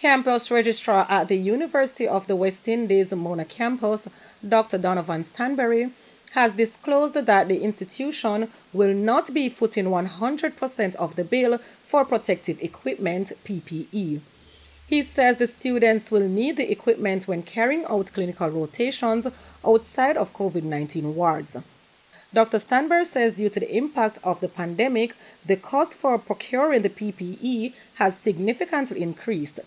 Campus Registrar at the University of the West Indies Mona campus, Dr. Donovan Stanberry, has disclosed that the institution will not be footing 100% of the bill for protective equipment (PPE). He says the students will need the equipment when carrying out clinical rotations outside of COVID-19 wards. Dr. Stanberry says due to the impact of the pandemic, the cost for procuring the PPE has significantly increased.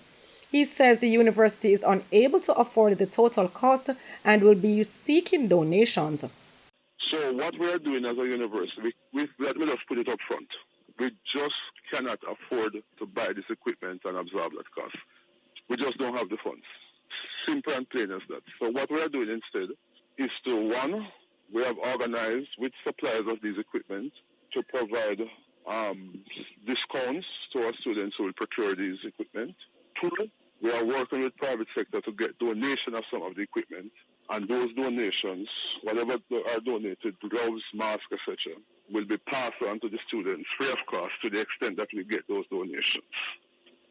He says the university is unable to afford the total cost and will be seeking donations. So what we are doing as a university, let me just put it up front. We just cannot afford to buy this equipment and absorb that cost. We just don't have the funds. Simple and plain as that. So what we are doing instead is to, one, we have organized with suppliers of these equipment to provide discounts to our students who will procure these equipment. Two, we are working with private sector to get donation of some of the equipment. And those donations, whatever are donated, gloves, masks, etc., will be passed on to the students free of cost to the extent that we get those donations.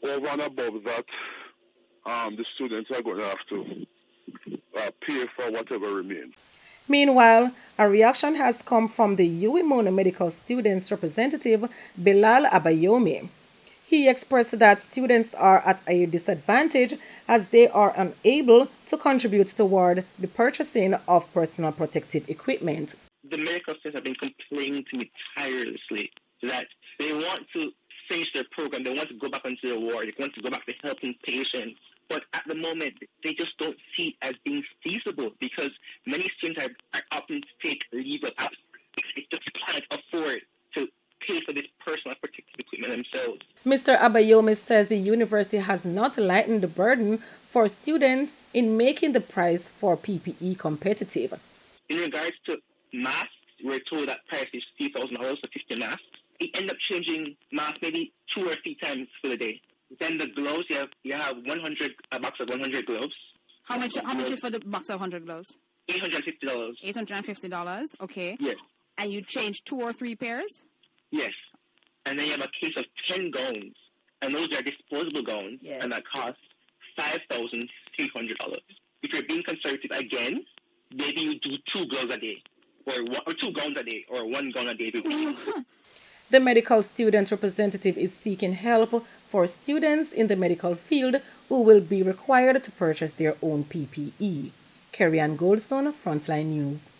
Over and above that, the students are going to have to pay for whatever remains. Meanwhile, a reaction has come from the UWI Mona Medical Students representative, Bilal Abayomi. He expressed that students are at a disadvantage as they are unable to contribute toward the purchasing of personal protective equipment. The medical students have been complaining to me tirelessly that they want to finish their program, they want to go back onto the ward, they want to go back to helping patients. But at the moment, they just don't see it as being feasible because many students are opting to take leave of absence. They just can't afford to pay for this personal protective equipment themselves. Mr. Abayomi says the university has not lightened the burden for students in making the price for PPE competitive. In regards to masks, we're told that price is $3,000 for 50 masks. They end up changing masks maybe 2 or 3 times for the day. Then the gloves, you have a box of 100 gloves. How much is for the box of 100 gloves? $850. $850, okay. Yes. And you change 2 or 3 pairs? Yes. And then you have a case of 10 gowns. And those are disposable gowns. Yes. And that costs $5,300. If you're being conservative again, maybe you do 2 gloves a day. Or 2 gowns a day. Or 1 gown a day. The medical student representative is seeking help for students in the medical field who will be required to purchase their own PPE. Kerry Ann Goldson, Frontline News.